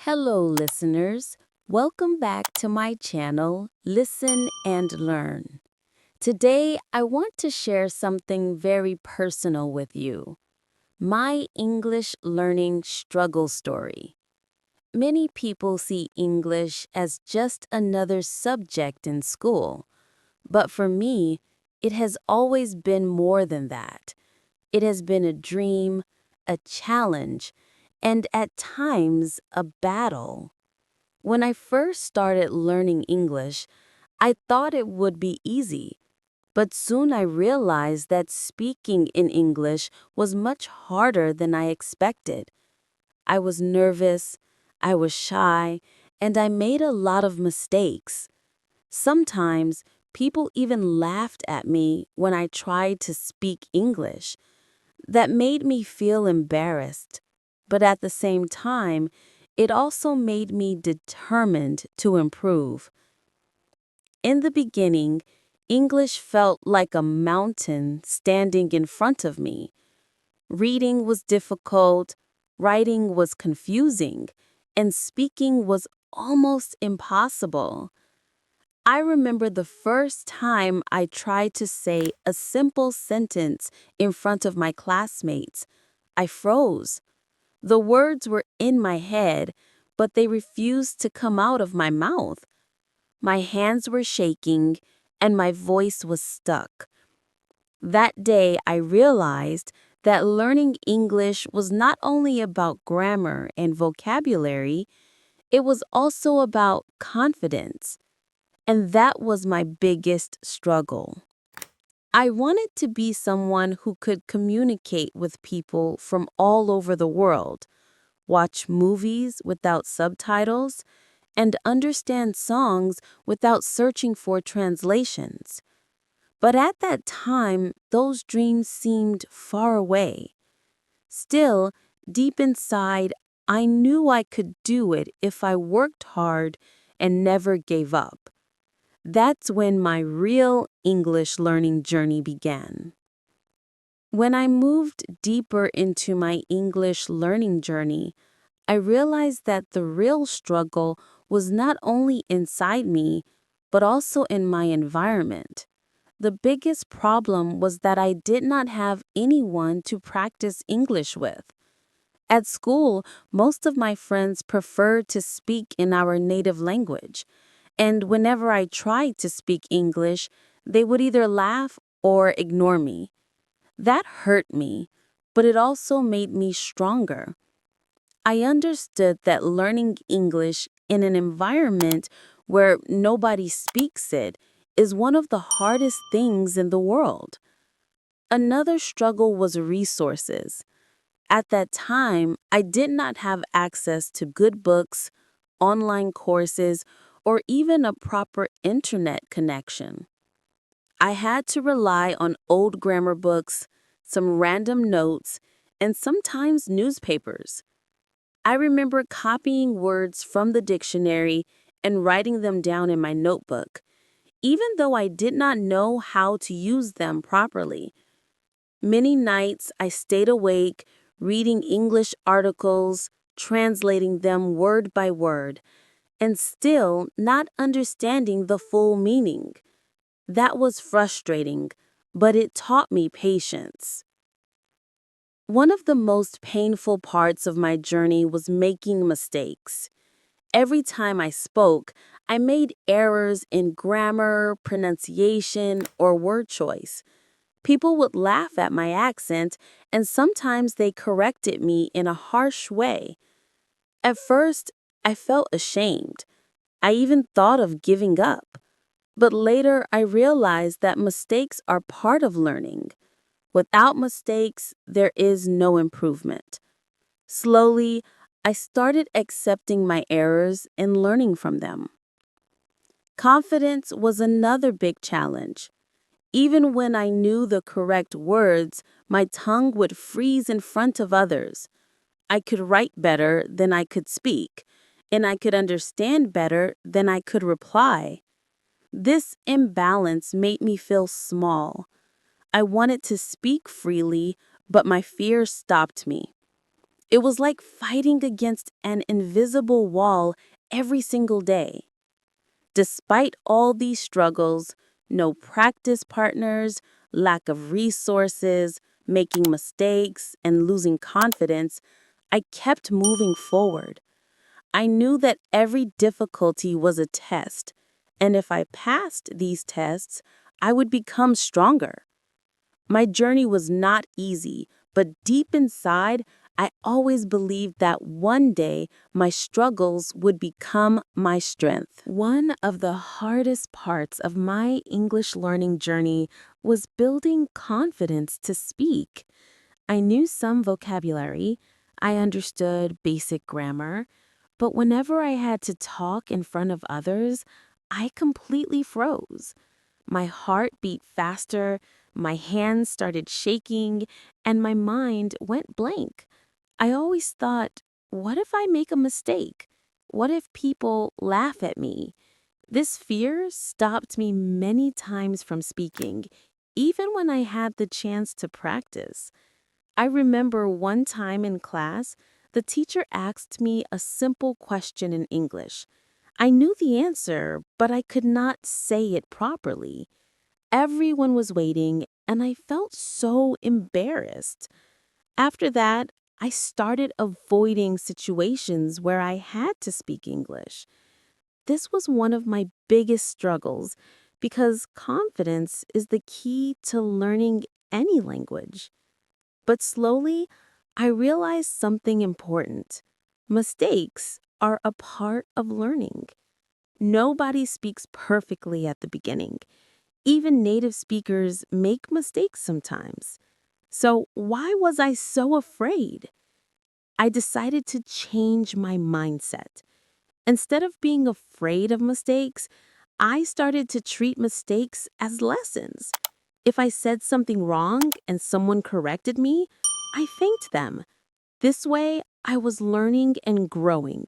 Hello, listeners. Welcome back to my channel, Listen and Learn. Today, I want to share something very personal with you, my English learning struggle story. Many people see English as just another subject in school, but for me, it has always been more than that. It has been a dream, a challenge, and at times a battle. When I first started learning English, I thought it would be easy, but soon I realized that speaking in English was much harder than I expected. I was nervous, I was shy, and I made a lot of mistakes. Sometimes people even laughed at me when I tried to speak English. That made me feel embarrassed, but at the same time, it also made me determined to improve. In the beginning, English felt like a mountain standing in front of me. Reading was difficult, writing was confusing, and speaking was almost impossible. I remember the first time I tried to say a simple sentence in front of my classmates. I froze. The words were in my head, but they refused to come out of my mouth. My hands were shaking, and my voice was stuck. That day, I realized that learning English was not only about grammar and vocabulary, it was also about confidence. And that was my biggest struggle. I wanted to be someone who could communicate with people from all over the world, watch movies without subtitles, and understand songs without searching for translations. But at that time, those dreams seemed far away. Still, deep inside, I knew I could do it if I worked hard and never gave up. That's when my real English learning journey began. When I moved deeper into my English learning journey, I realized that the real struggle was not only inside me, but also in my environment. The biggest problem was that I did not have anyone to practice English with. At school, most of my friends preferred to speak in our native language, and whenever I tried to speak English, they would either laugh or ignore me. That hurt me, but it also made me stronger. I understood that learning English in an environment where nobody speaks it is one of the hardest things in the world. Another struggle was resources. At that time, I did not have access to good books, online courses, or even a proper internet connection. I had to rely on old grammar books, some random notes, and sometimes newspapers. I remember copying words from the dictionary and writing them down in my notebook, even though I did not know how to use them properly. Many nights I stayed awake, reading English articles, translating them word by word, and still not understanding the full meaning. That was frustrating, but it taught me patience. One of the most painful parts of my journey was making mistakes. Every time I spoke, I made errors in grammar, pronunciation, or word choice. People would laugh at my accent, and sometimes they corrected me in a harsh way. At first, I felt ashamed. I even thought of giving up. But later, I realized that mistakes are part of learning. Without mistakes, there is no improvement. Slowly, I started accepting my errors and learning from them. Confidence was another big challenge. Even when I knew the correct words, my tongue would freeze in front of others. I could write better than I could speak, and I could understand better than I could reply. This imbalance made me feel small. I wanted to speak freely, but my fear stopped me. It was like fighting against an invisible wall every single day. Despite all these struggles, no practice partners, lack of resources, making mistakes, and losing confidence, I kept moving forward. I knew that every difficulty was a test, and if I passed these tests, I would become stronger. My journey was not easy, but deep inside, I always believed that one day my struggles would become my strength. One of the hardest parts of my English learning journey was building confidence to speak. I knew some vocabulary, I understood basic grammar, but whenever I had to talk in front of others, I completely froze. My heart beat faster, my hands started shaking, and my mind went blank. I always thought, what if I make a mistake? What if people laugh at me? This fear stopped me many times from speaking, even when I had the chance to practice. I remember one time in class, the teacher asked me a simple question in English. I knew the answer, but I could not say it properly. Everyone was waiting, and I felt so embarrassed. After that, I started avoiding situations where I had to speak English. This was one of my biggest struggles because confidence is the key to learning any language. But slowly, I realized something important. Mistakes are a part of learning. Nobody speaks perfectly at the beginning. Even native speakers make mistakes sometimes. So, why was I so afraid? I decided to change my mindset. Instead of being afraid of mistakes, I started to treat mistakes as lessons. If I said something wrong and someone corrected me, I thanked them. This way, I was learning and growing.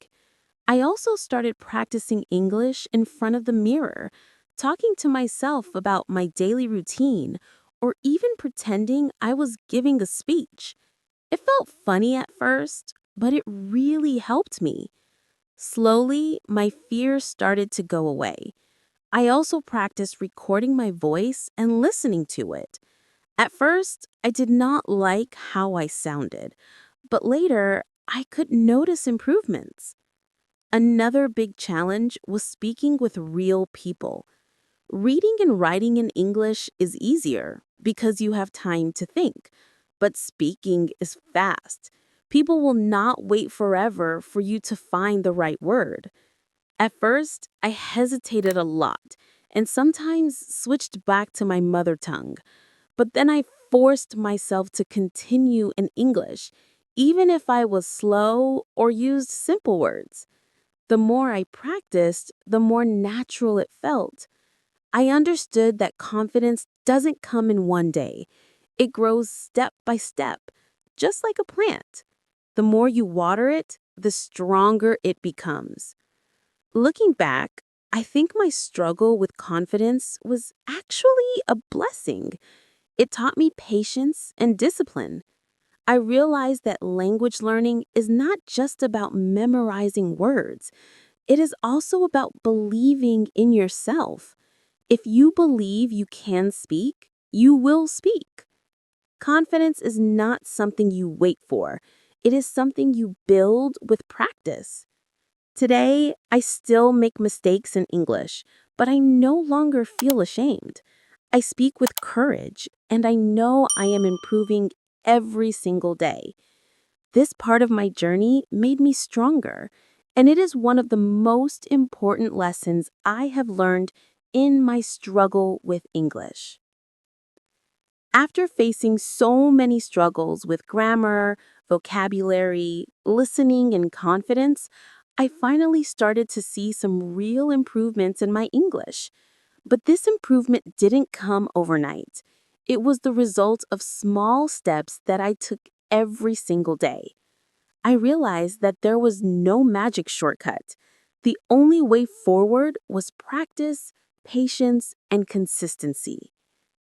I also started practicing English in front of the mirror, talking to myself about my daily routine, or even pretending I was giving a speech. It felt funny at first, but it really helped me. Slowly, my fear started to go away. I also practiced recording my voice and listening to it. At first, I did not like how I sounded, but later, I could notice improvements. Another big challenge was speaking with real people. Reading and writing in English is easier because you have time to think, but speaking is fast. People will not wait forever for you to find the right word. At first, I hesitated a lot and sometimes switched back to my mother tongue, but then I forced myself to continue in English, even if I was slow or used simple words. The more I practiced, the more natural it felt. I understood that confidence doesn't come in one day. It grows step by step, just like a plant. The more you water it, the stronger it becomes. Looking back, I think my struggle with confidence was actually a blessing. It taught me patience and discipline. I realized that language learning is not just about memorizing words. It is also about believing in yourself. If you believe you can speak, you will speak. Confidence is not something you wait for. It is something you build with practice. Today, I still make mistakes in English, but I no longer feel ashamed. I speak with courage, and I know I am improving every single day. This part of my journey made me stronger, and it is one of the most important lessons I have learned in my struggle with English. After facing so many struggles with grammar, vocabulary, listening, and confidence, I finally started to see some real improvements in my English. But this improvement didn't come overnight. It was the result of small steps that I took every single day. I realized that there was no magic shortcut. The only way forward was practice, patience, and consistency.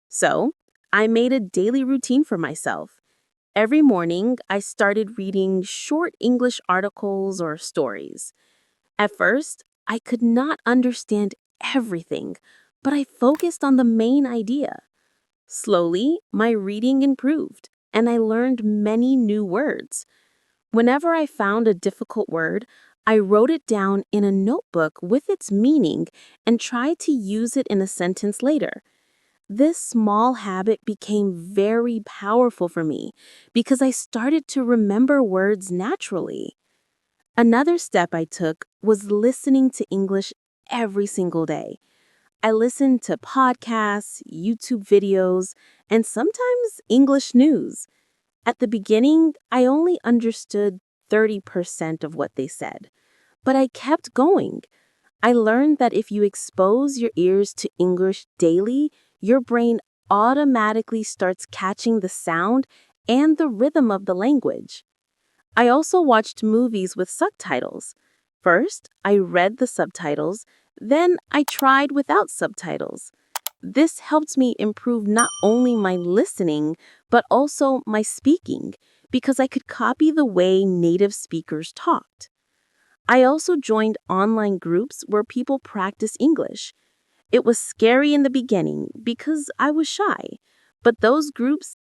So, I made a daily routine for myself. Every morning, I started reading short English articles or stories. At first, I could not understand everything, but I focused on the main idea. Slowly, my reading improved, and I learned many new words. Whenever I found a difficult word, I wrote it down in a notebook with its meaning and tried to use it in a sentence later. This small habit became very powerful for me because I started to remember words naturally. Another step I took was listening to English every single day. I listened to podcasts, YouTube videos, and sometimes English news. At the beginning, I only understood 30% of what they said, but I kept going. I learned that if you expose your ears to English daily, your brain automatically starts catching the sound and the rhythm of the language. I also watched movies with subtitles. First, I read the subtitles, then I tried without subtitles. This helped me improve not only my listening, but also my speaking, because I could copy the way native speakers talked. I also joined online groups where people practice English. It was scary in the beginning because I was shy, but those groups